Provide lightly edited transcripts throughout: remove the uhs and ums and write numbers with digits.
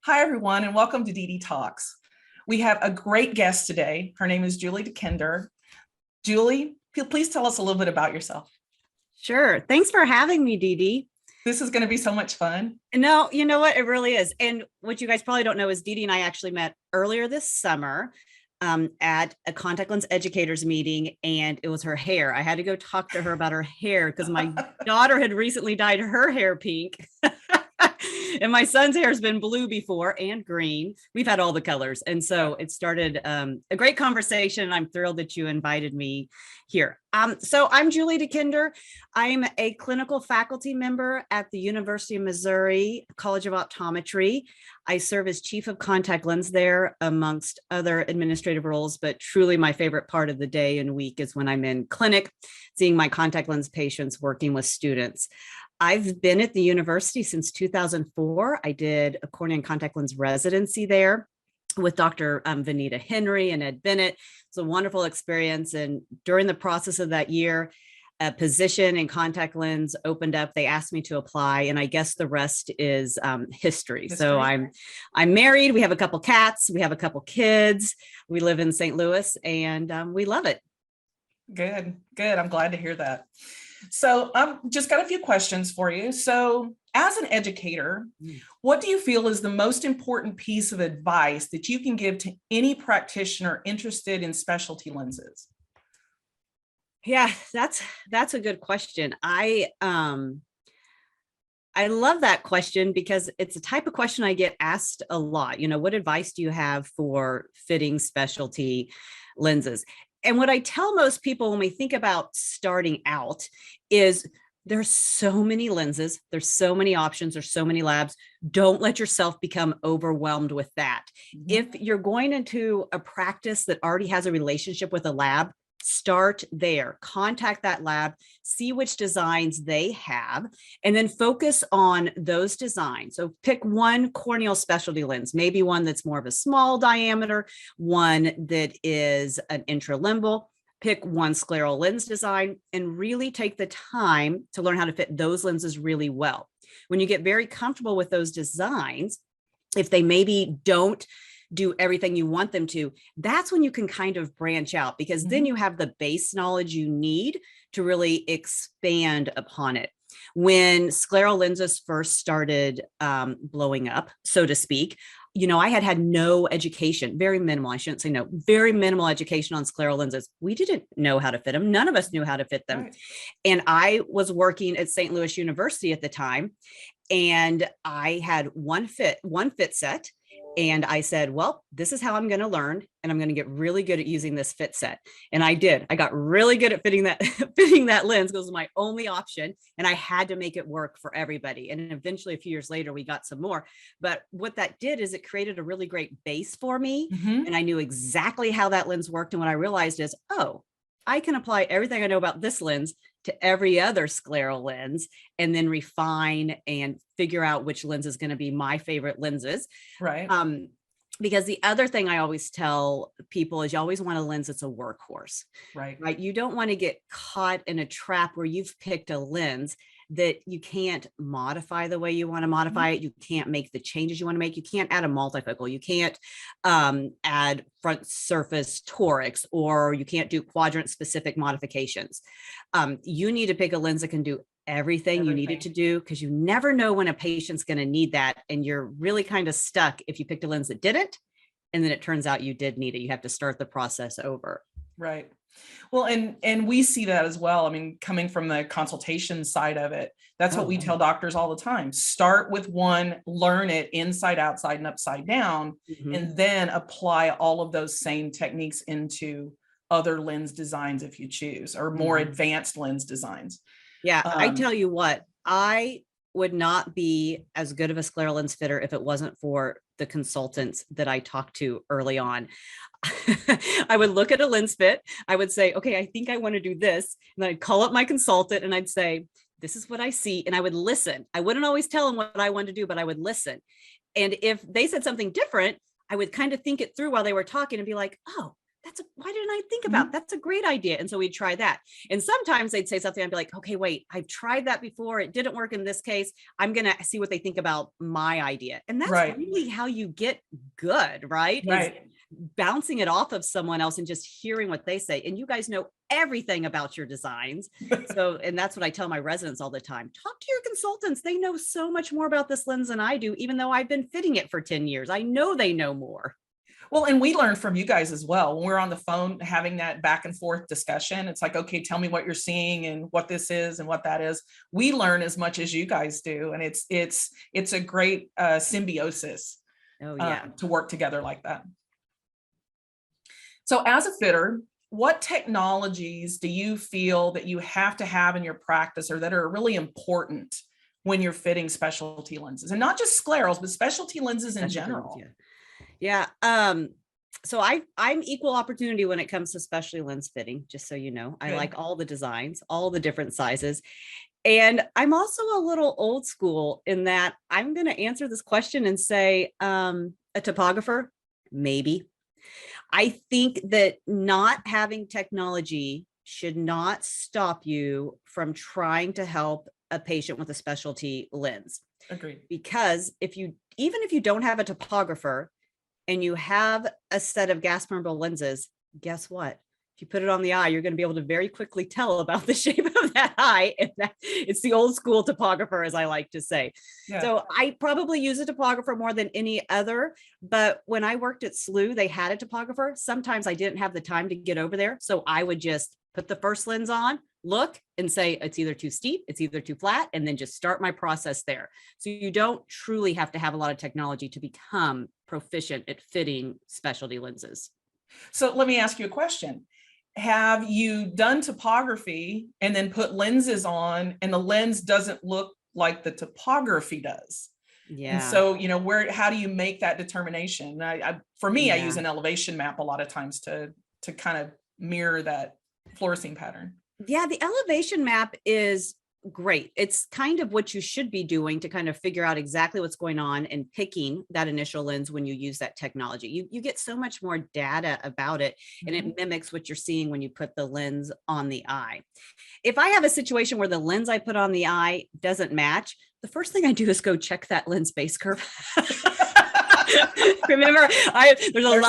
Hi, everyone, and welcome to Dede Talks. We have a great guest today. Her name is Julie DeKinder. Julie, please tell us a little bit about yourself. Sure. Thanks for having me, Dede. This is going to be so much fun. No, you know what? It really is. And what you guys probably don't know is Dede and I actually met earlier this summer at a contact lens educators meeting, and it was her hair. I had to go talk to her about her hair because my daughter had recently dyed her hair pink. And my son's hair has been blue before and green. We've had all the colors. And so it started a great conversation. I'm thrilled that you invited me here. So I'm Julie DeKinder. I'm a clinical faculty member at the University of Missouri College of Optometry. I serve as chief of contact lens there amongst other administrative roles, but truly my favorite part of the day and week is when I'm in clinic, seeing my contact lens patients, working with students. I've been at the university since 2004. I did a cornea and contact lens residency there with Dr. Vanita Henry and Ed Bennett. It's a wonderful experience. And during the process of that year, a position in contact lens opened up. They asked me to apply, and I guess the rest is history. So I'm married. We have a couple cats. We have a couple kids. We live in St. Louis, and we love it. Good. I'm glad to hear that. So I've just got a few questions for you. So as an educator, what do you feel is the most important piece of advice that you can give to any practitioner interested in specialty lenses? Yeah, that's a good question. I love that question because it's a type of question I get asked a lot. You know, what advice do you have for fitting specialty lenses? And what I tell most people when we think about starting out is there's so many lenses, there's so many options, there's so many labs. Don't let yourself become overwhelmed with that. Mm-hmm. If you're going into a practice that already has a relationship with a lab, start there, contact that lab, see which designs they have, and then focus on those designs. So pick one corneal specialty lens, maybe one that's more of a small diameter, one that is an intralimbal. Pick one scleral lens design and really take the time to learn how to fit those lenses really well. When you get very comfortable with those designs, if they maybe don't do everything you want them to, that's when you can kind of branch out, because then you have the base knowledge you need to really expand upon it. When scleral lenses first started blowing up, so to speak, you know, I had no education, very minimal. I shouldn't say no, very minimal education on scleral lenses. We didn't know how to fit them. None of us knew how to fit them. Right. And I was working at St. Louis University at the time, and I had one fit set. And I said, well, this is how I'm going to learn, and I'm going to get really good at using this fit set. And I did. I got really good at fitting that lens. It was my only option, and I had to make it work for everybody. And eventually, a few years later, we got some more. But what that did is it created a really great base for me, and I knew exactly how that lens worked. And what I realized is, oh, I can apply everything I know about this lens to every other scleral lens, and then refine and figure out which lens is going to be my favorite lenses. Right. Because the other thing I always tell people is you always want a lens that's a workhorse. Right. You don't want to get caught in a trap where you've picked a lens that you can't modify the way you want to modify it. You can't make the changes you want to make. You can't add a multifocal. You can't add front surface torics, or you can't do quadrant specific modifications. You need to pick a lens that can do everything you need it to do, because you never know when a patient's going to need that. And you're really kind of stuck if you picked a lens that didn't, and then it turns out you did need it. You have to start the process over. Right. Well, and we see that as well. I mean, coming from the consultation side of it, that's what we tell doctors all the time. Start with one, learn it inside, outside, and upside down, and then apply all of those same techniques into other lens designs if you choose, or more advanced lens designs. Yeah, I tell you what, I would not be as good of a scleral lens fitter if it wasn't for the consultants that I talked to early on. I would look at a lens fit. I would say, okay, I think I want to do this. And then I'd call up my consultant and I'd say, this is what I see. And I would listen. I wouldn't always tell them what I wanted to do, but I would listen. And if they said something different, I would kind of think it through while they were talking and be like, oh, why didn't I think about, that's a great idea. And so we'd try that. And sometimes they'd say something, I'd be like, okay, wait, I've tried that before. It didn't work in this case. I'm going to see what they think about my idea. And that's Right. really how you get good, right? Is bouncing it off of someone else and just hearing what they say. And you guys know everything about your designs. So, and that's what I tell my residents all the time. Talk to your consultants. They know so much more about this lens than I do, even though I've been fitting it for 10 years. I know they know more. Well, and we learn from you guys as well. When we're on the phone having that back and forth discussion, it's like, okay, tell me what you're seeing and what this is and what that is. We learn as much as you guys do. And it's a great symbiosis to work together like that. So as a fitter, what technologies do you feel that you have to have in your practice or that are really important when you're fitting specialty lenses, and not just sclerals, but specialty lenses in general? Yeah. So I'm equal opportunity when it comes to specialty lens fitting, just so you know. I like all the designs, all the different sizes. And I'm also a little old school in that I'm going to answer this question and say, a topographer, maybe. I think that not having technology should not stop you from trying to help a patient with a specialty lens. Agreed. Because even if you don't have a topographer, and you have a set of gas permeable lenses, guess what? If you put it on the eye, you're going to be able to very quickly tell about the shape of that eye. And it's the old school topographer, as I like to say. Yeah. So I probably use a topographer more than any other. But when I worked at SLU, they had a topographer. Sometimes I didn't have the time to get over there. So I would just put the first lens on, look and say, it's either too steep, it's either too flat, and then just start my process there. So you don't truly have to have a lot of technology to become proficient at fitting specialty lenses. So let me ask you a question. Have you done topography and then put lenses on and the lens doesn't look like the topography does? Yeah. And so, how do you make that determination? For me, I use an elevation map a lot of times to kind of mirror that fluorescein pattern. Yeah, the elevation map is great. It's kind of what you should be doing to kind of figure out exactly what's going on and picking that initial lens when you use that technology. You get so much more data about it, and it mimics what you're seeing when you put the lens on the eye. If I have a situation where the lens I put on the eye doesn't match, the first thing I do is go check that lens base curve. Remember, there's a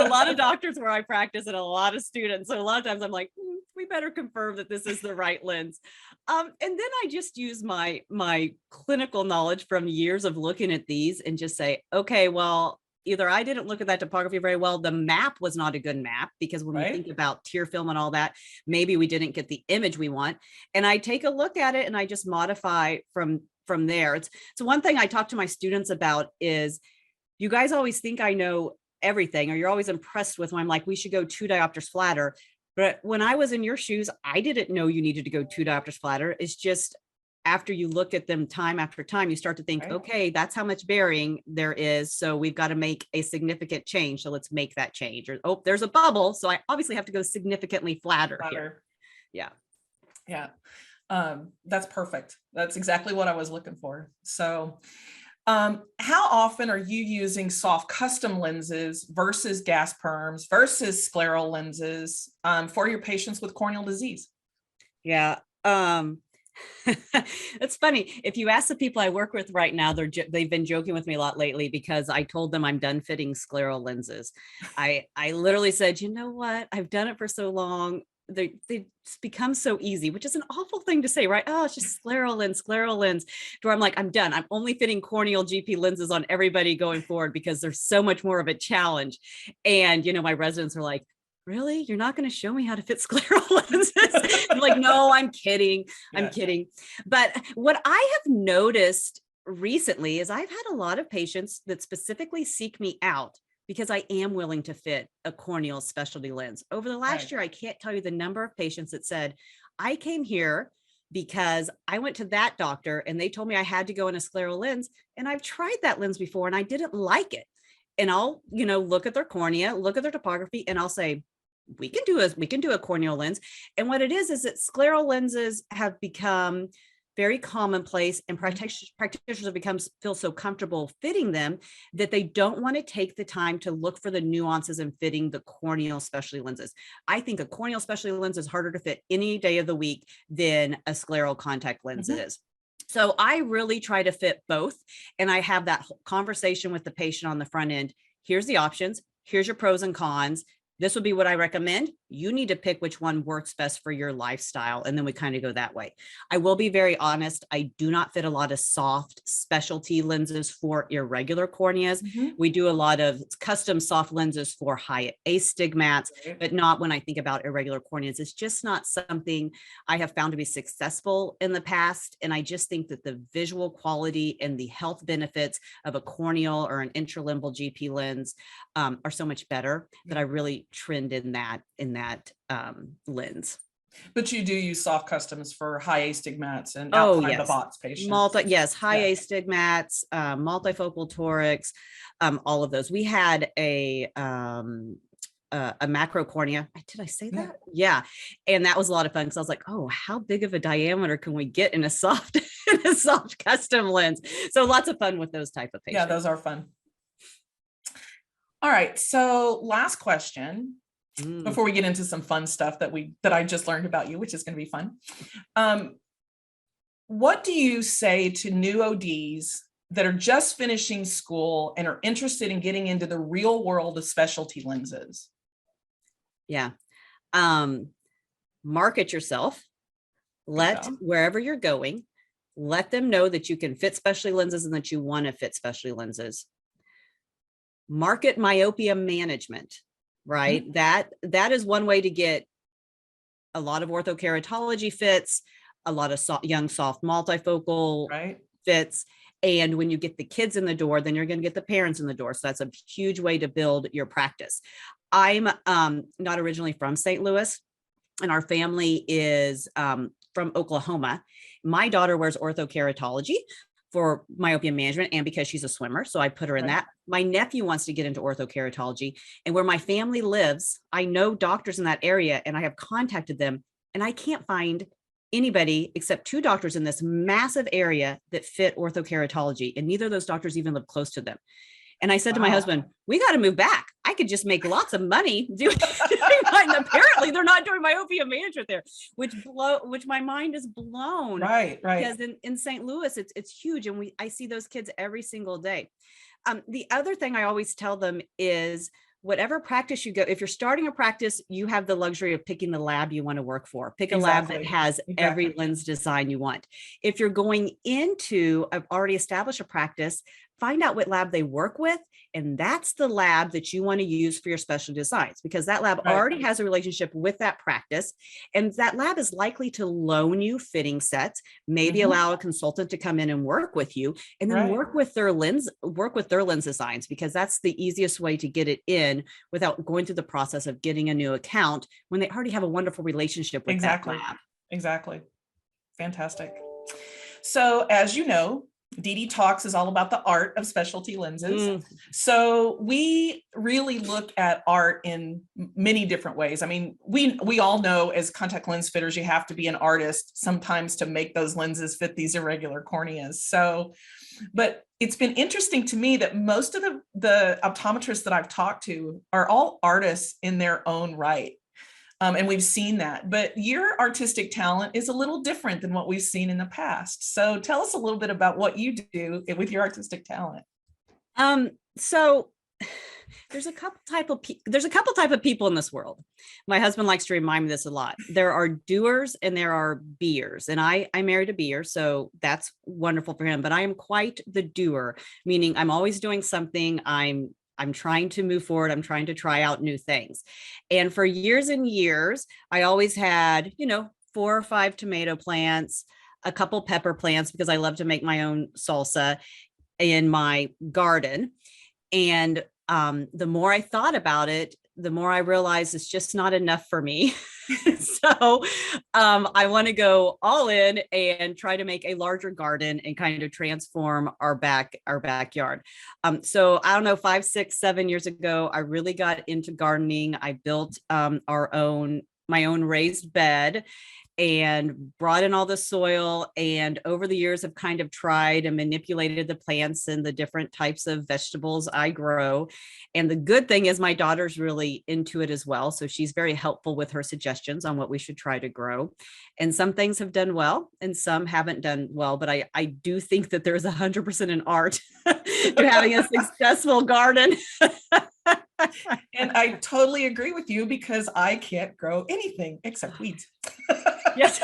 lot of doctors where I practice and a lot of students. So a lot of times I'm like, we better confirm that this is the right lens. And then I just use my clinical knowledge from years of looking at these and just say, okay, well, either I didn't look at that topography very well. The map was not a good map, because when we think about tear film and all that, maybe we didn't get the image we want. And I take a look at it and I just modify from there. It's one thing I talk to my students about is, you guys always think I know everything, or you're always impressed with when I'm like, we should go 2 diopters flatter. But when I was in your shoes, I didn't know you needed to go 2 diopters flatter. It's just after you look at them time after time, you start to think, okay, that's how much bearing there is. So we've got to make a significant change. So let's make that change. Or, oh, there's a bubble. So I obviously have to go significantly flatter here. Yeah. Yeah. That's perfect. That's exactly what I was looking for. So how often are you using soft custom lenses versus gas perms versus scleral lenses for your patients with corneal disease? Yeah. It's funny. If you ask the people I work with right now, they've been joking with me a lot lately because I told them I'm done fitting scleral lenses. I literally said, you know what? I've done it for so long. They become so easy, which is an awful thing to say, right? Oh, it's just scleral lens, where I'm like, I'm done. I'm only fitting corneal GP lenses on everybody going forward because there's so much more of a challenge. And, my residents are like, really? You're not going to show me how to fit scleral lenses? I'm like, no, I'm kidding. I'm kidding. But what I have noticed recently is I've had a lot of patients that specifically seek me out because I am willing to fit a corneal specialty lens. Over the last year, I can't tell you the number of patients that said, I came here because I went to that doctor and they told me I had to go in a scleral lens. And I've tried that lens before and I didn't like it. And I'll, look at their cornea, look at their topography, and I'll say, we can do a corneal lens. And what it is that scleral lenses have become very commonplace, and practitioners have become feel so comfortable fitting them that they don't want to take the time to look for the nuances in fitting the corneal specialty lenses. I think a corneal specialty lens is harder to fit any day of the week than a scleral contact lens is. So I really try to fit both. And I have that conversation with the patient on the front end. Here's the options. Here's your pros and cons. This would be what I recommend. You need to pick which one works best for your lifestyle. And then we kind of go that way. I will be very honest. I do not fit a lot of soft specialty lenses for irregular corneas. We do a lot of custom soft lenses for high astigmats, but not when I think about irregular corneas. It's just not something I have found to be successful in the past. And I just think that the visual quality and the health benefits of a corneal or an intralimbal GP lens are so much better that I really trend in that lens. But you do use soft customs for high astigmats and Oh, outside yes. the box patients. High astigmats, multifocal torics, all of those. We had a macro cornea. Did I say that? Yeah. And that was a lot of fun because I was like, oh, how big of a diameter can we get in a soft custom lens? So lots of fun with those type of patients. Yeah, those are fun. All right. So last question before we get into some fun stuff that I just learned about you, which is going to be fun. What do you say to new ODs that are just finishing school and are interested in getting into the real world of specialty lenses? Yeah. Market yourself. Let wherever you're going, let them know that you can fit specialty lenses and that you want to fit specialty lenses. Market myopia management, right? That is one way to get a lot of orthokeratology fits, a lot of young soft multifocal fits. And when you get the kids in the door, then you're going to get the parents in the door. So that's a huge way to build your practice. I'm not originally from St. Louis, and our family is from Oklahoma. My daughter wears orthokeratology for myopia management and because she's a swimmer. So I put her in that. My nephew wants to get into orthokeratology, and where my family lives, I know doctors in that area and I have contacted them, and I can't find anybody except 2 doctors in this massive area that fit orthokeratology. And neither of those doctors even live close to them. And I said to my husband, we got to move back. I could just make lots of money doing and apparently they're not doing myopia management there, which my mind is blown. Right. Because in St. Louis, it's huge. And I see those kids every single day. The other thing I always tell them is whatever practice you go, if you're starting a practice, you have the luxury of picking the lab you want to work for. Pick a lab that has every lens design you want. If you're going into already established a practice, find out what lab they work with. And that's the lab that you want to use for your special designs, because that lab already has a relationship with that practice. And that lab is likely to loan you fitting sets, maybe allow a consultant to come in and work with you, and then work with their lens designs, because that's the easiest way to get it in without going through the process of getting a new account when they already have a wonderful relationship with that lab. Exactly. Fantastic. So as you know, Dede Talks is all about the art of specialty lenses. So we really look at art in many different ways. I mean, we all know as contact lens fitters, you have to be an artist sometimes to make those lenses fit these irregular corneas. So, but it's been interesting to me that most of the optometrists that I've talked to are all artists in their own right. And we've seen that, but your artistic talent is a little different than what we've seen in the past. So tell us a little bit about what you do with your artistic talent. So there's a couple type of people in this world. My husband likes to remind me this a lot. There are doers and there are beers, and I married a beer, so that's wonderful for him. But I am quite the doer, meaning I'm always doing something. I'm trying to move forward. I'm trying to try out new things. And for years and years, I always had, 4 or 5 tomato plants, a couple pepper plants, because I love to make my own salsa in my garden. And the more I thought about it, the more I realized it's just not enough for me. So I want to go all in and try to make a larger garden and kind of transform our backyard. So I don't know, 5, 6, 7 years ago, I really got into gardening. I built our own my own raised bed and brought in all the soil. And over the years, I've kind of tried and manipulated the plants and the different types of vegetables I grow. And the good thing is my daughter's really into it as well. So she's very helpful with her suggestions on what we should try to grow. And some things have done well and some haven't done well. But I do think that there's 100% an art to having a successful garden. And I totally agree with you because I can't grow anything except weeds. Yes.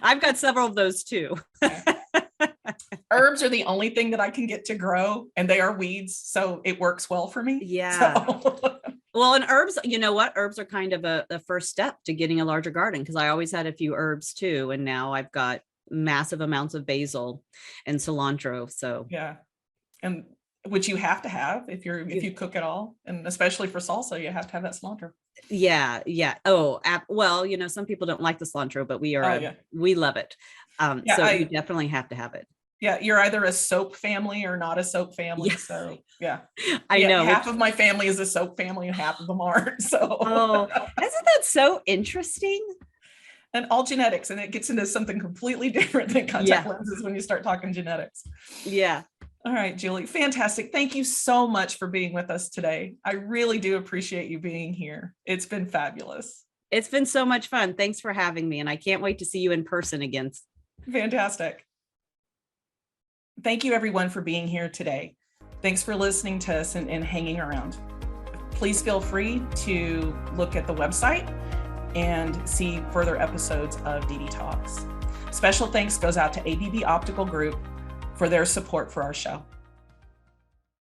I've got several of those too. Herbs are the only thing that I can get to grow, and they are weeds. So it works well for me. Yeah. So. Well, and herbs, you know what? Herbs are kind of the first step to getting a larger garden, because I always had a few herbs too. And now I've got massive amounts of basil and cilantro. So yeah. And which you have to have if you cook at all, and especially for salsa, you have to have that cilantro. Yeah. Oh, well, you know, some people don't like the cilantro, but we love it. So you definitely have to have it. Yeah, you're either a soap family or not a soap family. Yeah. So yeah, I know half of my family is a soap family and half of them aren't. So isn't that so interesting? And all genetics, and it gets into something completely different than contact lenses when you start talking genetics. Yeah. All right, Julie, fantastic. Thank you so much for being with us today. I really do appreciate you being here. It's been fabulous. It's been so much fun. Thanks for having me. And I can't wait to see you in person again. Fantastic. Thank you everyone for being here today. Thanks for listening to us and hanging around. Please feel free to look at the website and see further episodes of Dede Talks. Special thanks goes out to ABB Optical Group for their support for our show.